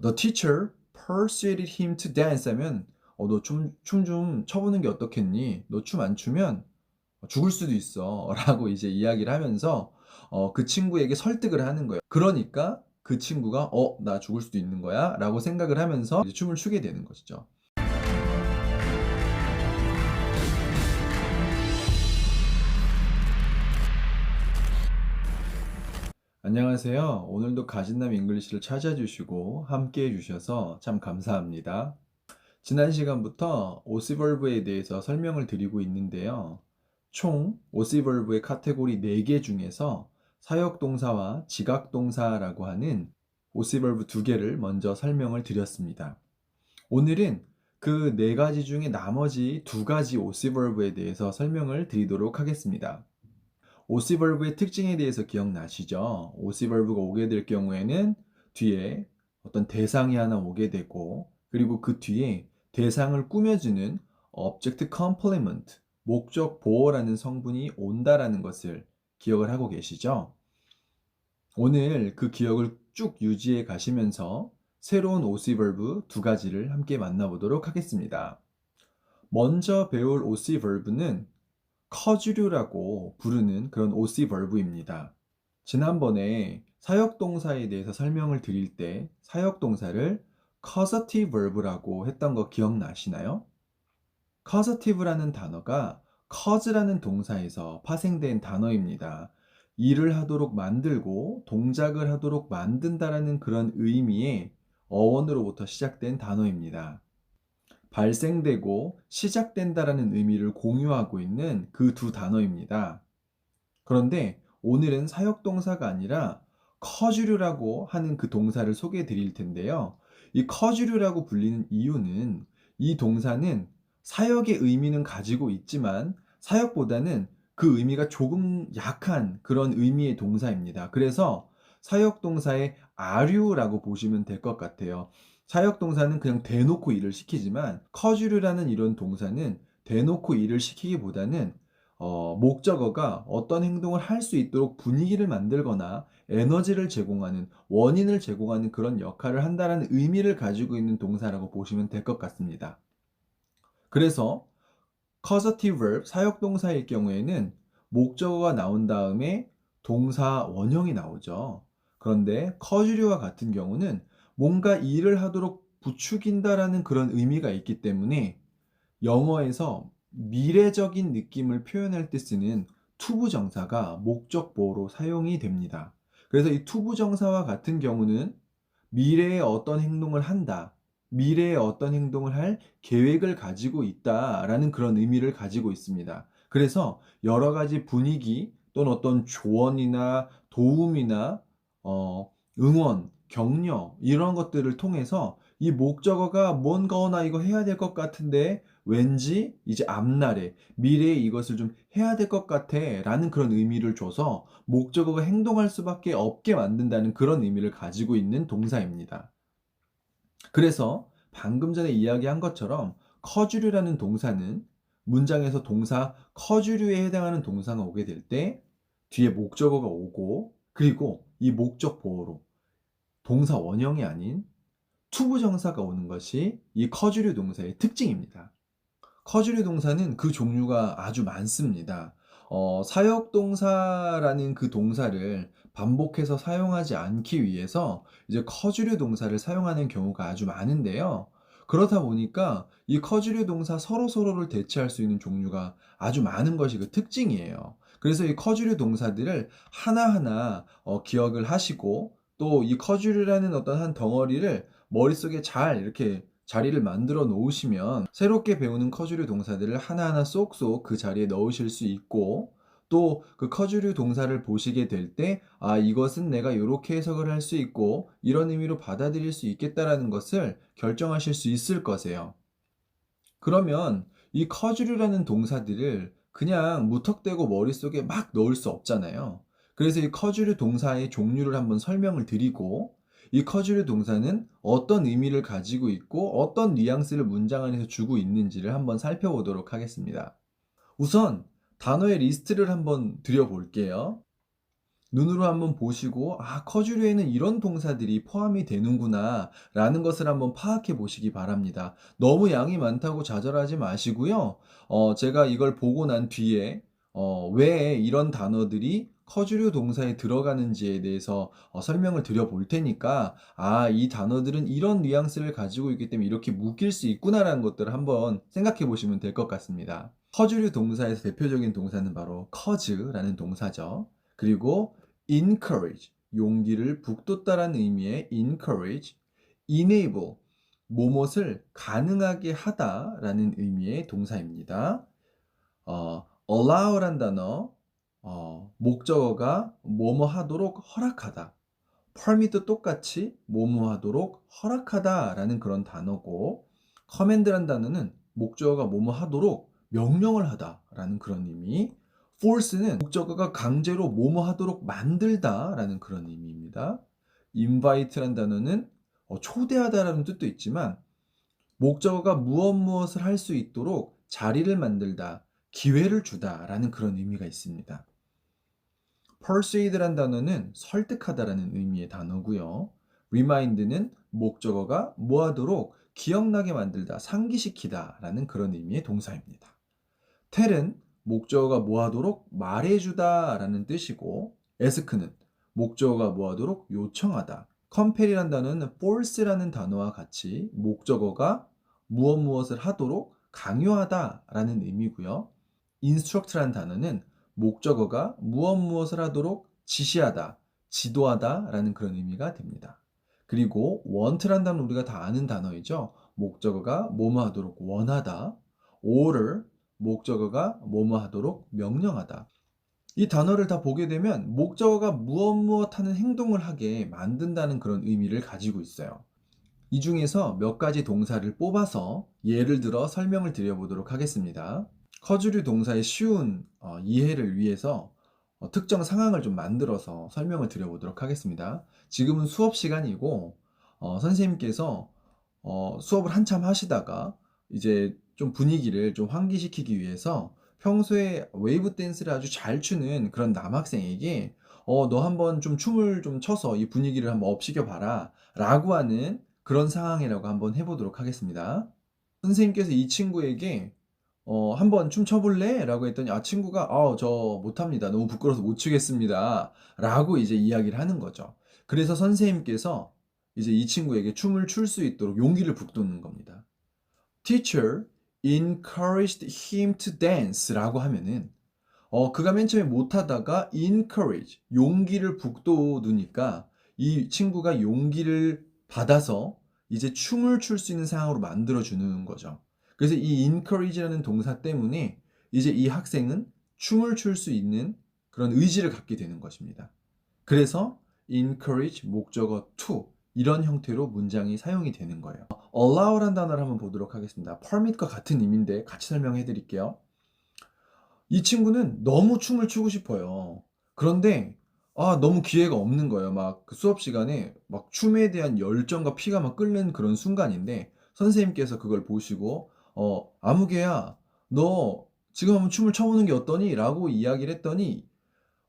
The teacher persuaded him to dance 하면 너 춤 좀 춰보는 게 어떻겠니? 너 춤 안 추면 죽을 수도 있어 라고 이제 이야기를 하면서 그 친구에게 설득을 하는 거예요. 그러니까 그 친구가 나 죽을 수도 있는 거야 라고 생각을 하면서 이제 춤을 추게 되는 것이죠. 안녕하세요. 오늘도 가진남 잉글리시를 찾아주시고 함께 해주셔서 참 감사합니다. 지난 시간부터 오시벌브에 대해서 설명을 드리고 있는데요. 총 오시벌브의 카테고리 4개 중에서 사역동사와 지각동사라고 하는 오시벌브 2개를 먼저 설명을 드렸습니다. 오늘은 그 4가지 중에 나머지 2가지 오시벌브에 대해서 설명을 드리도록 하겠습니다. 오시벌브의 특징에 대해서 기억나시죠? 오시벌브가 오게 될 경우에는 뒤에 어떤 대상이 하나 오게 되고, 그리고 그 뒤에 대상을 꾸며주는 object complement, 목적 보어라는 성분이 온다라는 것을 기억을 하고 계시죠? 오늘 그 기억을 쭉 유지해 가시면서 새로운 오시벌브 2가지를 함께 만나보도록 하겠습니다. 먼저 배울 오시벌브는 커즈류라고 부르는 그런 오시벌브입니다. 지난번에 사역동사에 대해서 설명을 드릴 때 사역동사를 causative verb라고 했던 거 기억나시나요? causative라는 단어가 cause라는 동사에서 파생된 단어입니다. 일을 하도록 만들고 동작을 하도록 만든다라는 그런 의미의 어원으로부터 시작된 단어입니다. 발생되고 시작된다라는 의미를 공유하고 있는 그 2단어입니다. 그런데 오늘은 사역동사가 아니라 커즈류라고 하는 그 동사를 소개해 드릴 텐데요. 이 커즈류라고 불리는 이유는 이 동사는 사역의 의미는 가지고 있지만 사역보다는 그 의미가 조금 약한 그런 의미의 동사입니다. 그래서 사역동사의 아류라고 보시면 될 것 같아요. 사역동사는 그냥 대놓고 일을 시키지만 커즈류라는 이런 동사는 대놓고 일을 시키기보다는 목적어가 어떤 행동을 할 수 있도록 분위기를 만들거나 에너지를 제공하는, 원인을 제공하는 그런 역할을 한다는 의미를 가지고 있는 동사라고 보시면 될 것 같습니다. 그래서 causative verb, 사역동사일 경우에는 목적어가 나온 다음에 동사 원형이 나오죠. 그런데 커즈류와 같은 경우는 뭔가 일을 하도록 부추긴다라는 그런 의미가 있기 때문에 영어에서 미래적인 느낌을 표현할 때 쓰는 투부정사가 목적 보호로 사용이 됩니다. 그래서 이 투부정사와 같은 경우는 미래에 어떤 행동을 한다, 미래에 어떤 행동을 할 계획을 가지고 있다라는 그런 의미를 가지고 있습니다. 그래서 여러 가지 분위기 또는 어떤 조언이나 도움이나 응원, 격려 이런 것들을 통해서 이 목적어가 뭔가 나 이거 해야 될 것 같은데 왠지 이제 앞날에 미래에 이것을 좀 해야 될 것 같아 라는 그런 의미를 줘서 목적어가 행동할 수밖에 없게 만든다는 그런 의미를 가지고 있는 동사입니다. 그래서 방금 전에 이야기한 것처럼 커주류라는 동사는 문장에서 동사 커주류에 해당하는 동사가 오게 될 때 뒤에 목적어가 오고, 그리고 이 목적 보호로 동사 원형이 아닌 투부정사가 오는 것이 이 커주류 동사의 특징입니다. 커즈류 동사는 그 종류가 아주 많습니다. 사역동사라는 그 동사를 반복해서 사용하지 않기 위해서 이제 커즈류 동사를 사용하는 경우가 아주 많은데요. 그러다 보니까 이 커즈류 동사 서로서로를 대체할 수 있는 종류가 아주 많은 것이 그 특징이에요. 그래서 이 커즈류 동사들을 하나하나 기억을 하시고 또 이 커즈류라는 어떤 한 덩어리를 머릿속에 잘 이렇게 자리를 만들어 놓으시면 새롭게 배우는 커즈류 동사들을 하나하나 쏙쏙 그 자리에 넣으실 수 있고, 또 그 커즈류 동사를 보시게 될 때 이것은 내가 이렇게 해석을 할 수 있고 이런 의미로 받아들일 수 있겠다라는 것을 결정하실 수 있을 거세요. 그러면 이 커즈류라는 동사들을 그냥 무턱대고 머릿속에 막 넣을 수 없잖아요. 그래서 이 커즈류 동사의 종류를 한번 설명을 드리고, 이 커즈류 동사는 어떤 의미를 가지고 있고 어떤 뉘앙스를 문장 안에서 주고 있는지를 한번 살펴보도록 하겠습니다. 우선 단어의 리스트를 한번 드려볼게요. 눈으로 한번 보시고 '아 커주류에는 이런 동사들이 포함이 되는구나.'라는 것을 한번 파악해 보시기 바랍니다. 너무 양이 많다고 좌절하지 마시고요. 제가 이걸 보고 난 뒤에 왜 이런 단어들이 커주류 동사에 들어가는지에 대해서 설명을 드려 볼 테니까 '아 이 단어들은 이런 뉘앙스를 가지고 있기 때문에 이렇게 묶일 수 있구나.'라는 것들을 한번 생각해 보시면 될 것 같습니다. 커주류 동사에서 대표적인 동사는 바로 cause라는 동사죠. 그리고 encourage, 용기를 북돋다라는 의미의 encourage, enable, 무엇을 가능하게 하다라는 의미의 동사입니다. allow란 단어, 목적어가 뭐뭐 하도록 허락하다. permit도 똑같이 뭐뭐 하도록 허락하다라는 그런 단어고, command란 단어는 목적어가 뭐뭐 하도록 명령을 하다라는 그런 의미, force는 목적어가 강제로 뭐뭐 하도록 만들다라는 그런 의미입니다. invite란 단어는 초대하다라는 뜻도 있지만 목적어가 무엇을 할 수 있도록 자리를 만들다, 기회를 주다라는 그런 의미가 있습니다. persuade란 단어는 설득하다라는 의미의 단어고요. remind는 목적어가 뭐 하도록 기억나게 만들다, 상기시키다라는 그런 의미의 동사입니다. tell은 목적어가 뭐 하도록 말해주다라는 뜻이고, ask는 목적어가 뭐 하도록 요청하다. compel이란 단어는 force라는 단어와 같이 목적어가 무엇을 하도록 강요하다라는 의미고요. instruct라는 단어는 목적어가 무엇을 하도록 지시하다, 지도하다라는 그런 의미가 됩니다. 그리고 want란 단어는 우리가 다 아는 단어이죠. 목적어가 뭐뭐 하도록 원하다. order, 목적어가 뭐뭐 하도록 명령하다. 이 단어를 다 보게 되면 목적어가 무엇 하는 행동을 하게 만든다는 그런 의미를 가지고 있어요. 이 중에서 몇 가지 동사를 뽑아서 예를 들어 설명을 드려보도록 하겠습니다. 커주류 동사의 쉬운 이해를 위해서 특정 상황을 좀 만들어서 설명을 드려보도록 하겠습니다. 지금은 수업 시간이고 선생님께서 수업을 한참 하시다가 이제 좀 분위기를 좀 환기시키기 위해서 평소에 웨이브 댄스를 아주 잘 추는 그런 남학생에게 너 한번 좀 춤을 좀 춰서 이 분위기를 한번 업시켜 봐라 라고 하는 그런 상황이라고 한번 해보도록 하겠습니다. 선생님께서 이 친구에게 "한번 춤 춰볼래?" 라고 했더니 친구가 저 못합니다. 너무 부끄러워서 못 추겠습니다." 라고 이제 이야기를 하는 거죠. 그래서 선생님께서 이제 이 친구에게 춤을 출 수 있도록 용기를 북돋는 겁니다. Teacher encouraged him to dance 라고 하면은 그가 맨 처음에 못하다가 encourage, 용기를 북돋우니까 이 친구가 용기를 받아서 이제 춤을 출 수 있는 상황으로 만들어주는 거죠. 그래서 이 encourage라는 동사 때문에 이제 이 학생은 춤을 출 수 있는 그런 의지를 갖게 되는 것입니다. 그래서 encourage, 목적어 to 이런 형태로 문장이 사용이 되는 거예요. allow라는 단어를 한번 보도록 하겠습니다. permit과 같은 의미인데 같이 설명해 드릴게요. 이 친구는 너무 춤을 추고 싶어요. 그런데 너무 기회가 없는 거예요. 막 그 수업 시간에 막 춤에 대한 열정과 피가 막 끓는 그런 순간인데 선생님께서 그걸 보시고 "아무개야, 너 지금 한번 춤을 춰보는 게 어떠니?" 라고 이야기를 했더니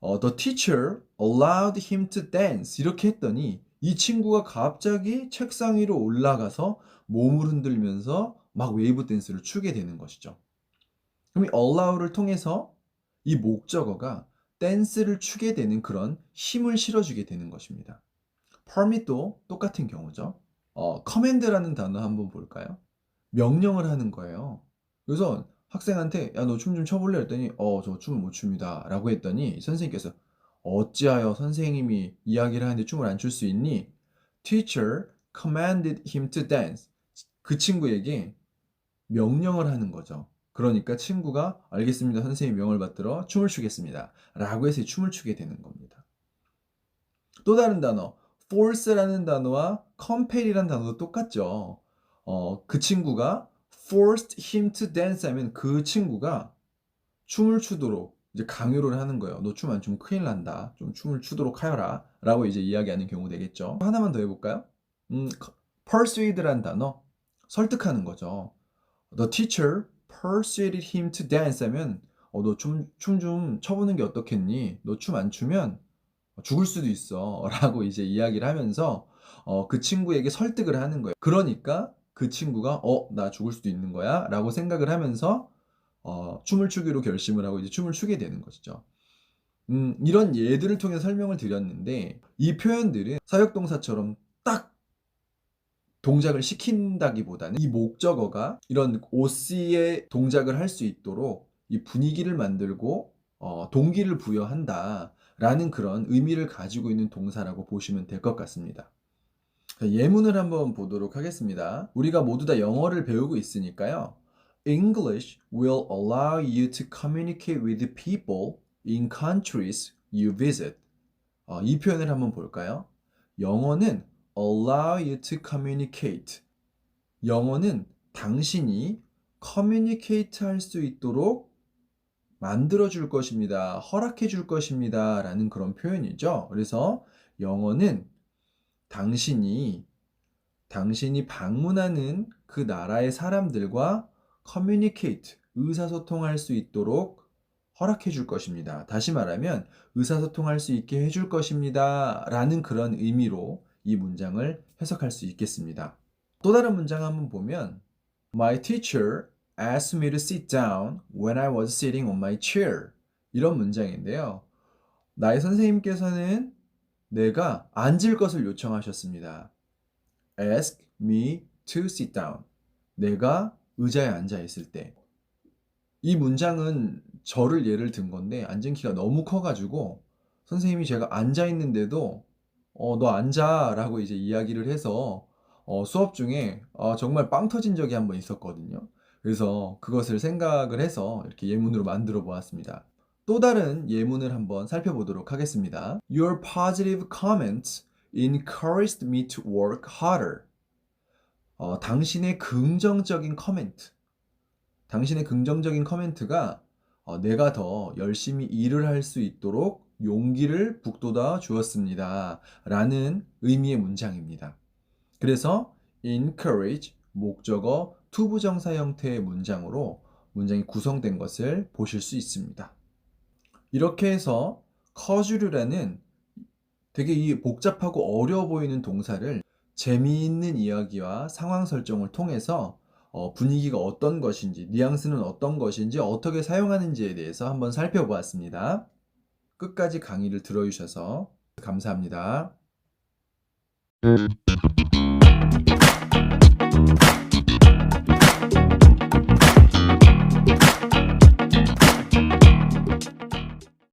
"The teacher allowed him to dance." 이렇게 했더니 이 친구가 갑자기 책상 위로 올라가서 몸을 흔들면서 막 웨이브 댄스를 추게 되는 것이죠. 그럼 이 allow를 통해서 이 목적어가 댄스를 추게 되는 그런 힘을 실어주게 되는 것입니다. permit도 똑같은 경우죠. command라는 단어 한번 볼까요? 명령을 하는 거예요. 그래서 학생한테 야, 너 춤 좀 춰볼래? 했더니 저 춤을 못 춥니다. 라고 했더니 선생님께서 어찌하여 선생님이 이야기를 하는데 춤을 안 출 수 있니? Teacher commanded him to dance. 그 친구에게 명령을 하는 거죠. 그러니까 친구가 알겠습니다. 선생님 명을 받들어 춤을 추겠습니다. 라고 해서 춤을 추게 되는 겁니다. 또 다른 단어, force라는 단어와 compel이라는 단어도 똑같죠. 그 친구가 forced him to dance 하면 그 친구가 춤을 추도록 이제 강요를 하는 거예요. 너 춤 안 추면 큰일 난다. 좀 춤을 추도록 하여라. 라고 이제 이야기하는 경우 되겠죠. 하나만 더 해볼까요? persuade라는 단어, 설득하는 거죠. The teacher persuaded him to dance 하면 너 춤 좀 춰보는 게 어떻겠니? 너 춤 안 추면 죽을 수도 있어 라고 이제 이야기를 하면서 그 친구에게 설득을 하는 거예요. 그러니까 그 친구가 나 죽을 수도 있는 거야 라고 생각을 하면서 춤을 추기로 결심을 하고 이제 춤을 추게 되는 것이죠. 이런 예들을 통해 설명을 드렸는데 이 표현들은 사역동사처럼 딱 동작을 시킨다기보다는 이 목적어가 이런 OC의 동작을 할 수 있도록 이 분위기를 만들고 동기를 부여한다라는 그런 의미를 가지고 있는 동사라고 보시면 될 것 같습니다. 예문을 한번 보도록 하겠습니다. 우리가 모두 다 영어를 배우고 있으니까요. English will allow you to communicate with people in countries you visit. 이 표현을 한번 볼까요? 영어는 allow you to communicate. 영어는 당신이 communicate 할 수 있도록 만들어 줄 것입니다. 허락해 줄 것입니다. 라는 그런 표현이죠. 그래서 영어는 당신이 방문하는 그 나라의 사람들과 communicate, 의사소통할 수 있도록 허락해 줄 것입니다. 다시 말하면 의사소통할 수 있게 해줄 것입니다. 라는 그런 의미로 이 문장을 해석할 수 있겠습니다. 또 다른 문장 한번 보면 My teacher asked me to sit down when I was sitting on my chair. 이런 문장인데요. 나의 선생님께서는 내가 앉을 것을 요청하셨습니다. Ask me to sit down. 내가 의자에 앉아 있을 때. 이 문장은 저를 예를 든 건데 앉은 키가 너무 커가지고 선생님이 제가 앉아 있는데도 너 앉아 라고 이제 이야기를 해서 수업 중에 정말 빵 터진 적이 한번 있었거든요. 그래서 그것을 생각을 해서 이렇게 예문으로 만들어 보았습니다. 또 다른 예문을 한번 살펴보도록 하겠습니다. Your positive comments encouraged me to work harder. 당신의 긍정적인 코멘트. 당신의 긍정적인 코멘트가 내가 더 열심히 일을 할 수 있도록 용기를 북돋아 주었습니다. 라는 의미의 문장입니다. 그래서 encourage, 목적어, 투부정사 형태의 문장으로 문장이 구성된 것을 보실 수 있습니다. 이렇게 해서 cause라는 되게 이 복잡하고 어려워 보이는 동사를 재미있는 이야기와 상황 설정을 통해서 분위기가 어떤 것인지, 뉘앙스는 어떤 것인지, 어떻게 사용하는지에 대해서 한번 살펴보았습니다. 끝까지 강의를 들어주셔서 감사합니다.